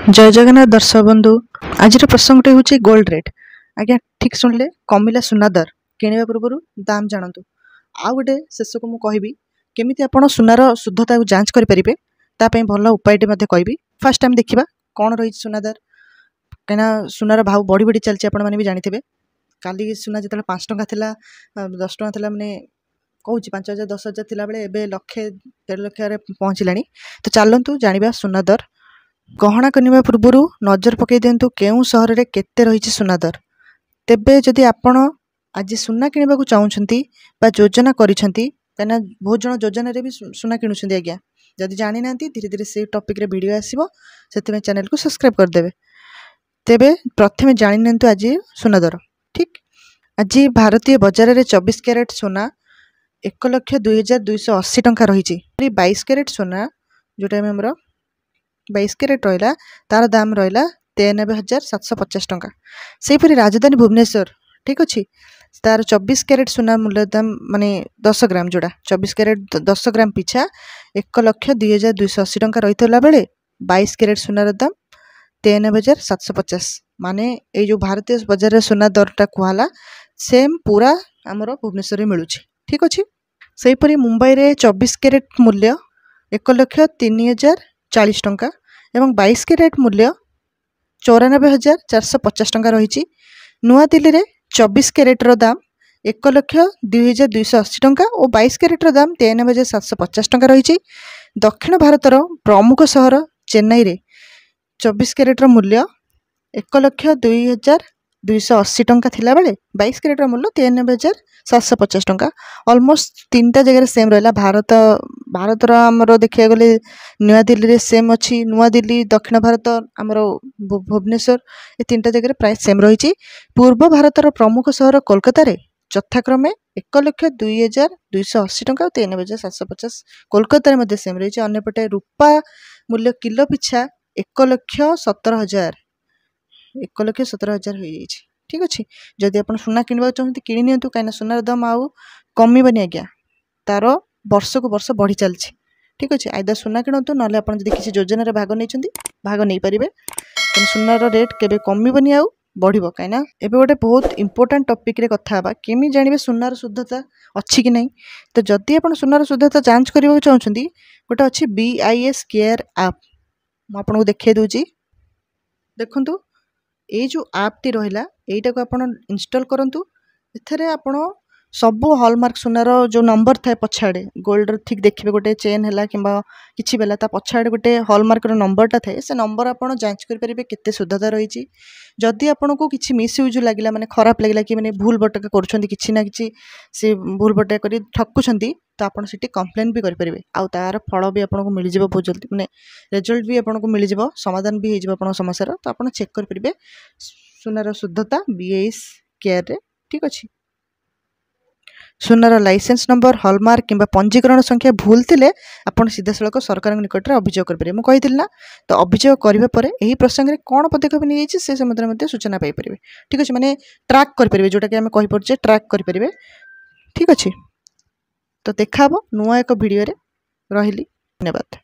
जय जगन्नाथ दर्शक बंधु आज प्रसंगटे हूँ गोल्ड रेट। आज्ञा ठीक शुणिले कमिला सुना दर किणवा पूर्व दाम जानतु। आउ गोटे शेष को मुझे केमी आप सुनार शुद्धता को जांच करेंगे ताप भल उपायटे कहि। फास्ट टाइम देखा कौन रही सुना दर कहीं सुनार भाव बढ़ी बढ़ी चलती आपने भी जानते। काली सुना जो 5 टंका थी 10 टंका थी मैंने कहूँ 5,000 10,000 थिला बेले एबे लक्षे 1.5 लाख पहुँचला। तो चलतु जाना सुना दर। गहना किनिबा पूर्व नजर पकई दिंतु केउं सहर में केते रही सुना दर। तेबे जदि आपण आज सुना किनिबा को चाहूँगी योजना करिसेंती कहीं बहुत जन योजन भी सुना किणुंट। आज्ञा जदि जानी ना धीरे धीरे से टॉपिक रे वीडियो आसीबो से चैनल को सब्सक्राइब करदेवे। तेबे प्रथमे जानी नियंतु आज सुना दर। ठीक आज भारतीय बजार में 24 कैरेट सोना 1,02,280 टंका रही। 22 कैरेट सोना जोटा आमर 22 कैरेट रहा तार दाम रहा 93,750 टंका। सेहीपरि राजधानी भुवनेश्वर ठीक अच्छे तार 24 कैरेट सोना मूल्य दाम माने 10 ग्राम जोड़ा 24 कैरेट 10 ग्राम पिछा 1,02,280 टंका रही बेले 22 कैरेट सोनार दाम 93,750। माने ये जो भारतीय बजार सोना दरटा कहला सेम पूरा आमर भुवनेश्वर मिलूँ। ठीक अच्छे सेहीपरि मुंबई रे 24 कैरेट मूल्य 1,03,040 टंका एवं 22 कैरेट मूल्य 94,450 टंका रही। नुआ दिल्ली रे 24 कैरेट रो दाम 1,02,280 टंका और 22 कैरेट रो दाम 93,750 टंका रही। दक्षिण भारतर प्रमुख सहर चेन्नई रे 24 कैरेट रो मूल्य 1,02,280 टंका थिला बेले 22 कैरेट रो मूल्य 93,750 टंका। ऑलमोस्ट 3टा जगह सेम रहा। भारतर आमर देखा गले नुआ दिल्ली रे सेम अच्छी। नुआ दिल्ली दक्षिण भारत आमर भुवनेश्वर ये 3टा जगह प्राय सेम रही। पूर्व भारतर प्रमुख सहर कोलकाता रे यथाक्रमे 1,02,280 टंका और 93,750 कोलकाता में सेम रही। अन्यपटे रूपा मूल्य किलो पिछा 1,17,000 हो। ठीक अच्छे जदि आप सुना किणवा चाहते कि कहीं सुनार दाम आउ कमिबनी। आज्ञा तार वर्ष को वर्ष बढ़ी चलती। ठीक अच्छे आइदर सुना किणतु ना किसी योजन भाग नहीं भाग नहीं पारे। सुनार रेट केबे कमिबनी आउ बढ़िबो कहीं एबे गोटे बहुत इंपोर्टेंट टॉपिक रे कथा बा केमी जानिबे सुनार शुद्धता अच्छी कि नहीं। तो जदि आप सुनार शुद्धता जांच करबा चाहछंती गोटे अच्छी BIS केयर ऐप मु आपको देखै दूची। देखंतु ये जो ऐप टी रहिला एटा को आपण इंस्टॉल करंतु। एथरे आपण सब हॉलमार्क सुनार जो नंबर थाए पछाड़े गोल्ड ठीक देखिए गोटे चेन है कि किसी बेला ता पछाड़े गोटे हॉलमार्क नंबरटा थाए से नंबर आपड़ जांच करेंगे केते शुद्धता रही। जदि आपन को किसी मिसयूज लगे माने खराब लगे कि मैंने भूल बटका करुँच कि ना कि से भूल बटका कर ठकुंट तो आपड़ से कंप्लेन भी करेंगे। आउ तार फल भी आपको मिल जाए बहुत जल्दी माने रिजल्ट भी आपको मिल जाए समाधान भी हो समस्या। तो आप चेक करेंगे सुनार शुद्धता BIS केयर रे। ठीक अच्छे सुनार लाइसेंस नंबर हॉलमार्क किंबा पंजीकरण संख्या भूल थिले आपण सीधा सड़क सरकार निकट में अभियोग करेंगे। मुझे कही ना तो अभियोग करने पर यही प्रसंग में कौन पदक्षेप नहीं से संबंध सूचना पाइपर। ठीक अच्छे माने ट्रैक करेंगे जोटा कि आम कहीपे ट्रैक करेंगे। ठीक अच्छे तो देखा नुआ एक वीडियो रे रही। धन्यवाद।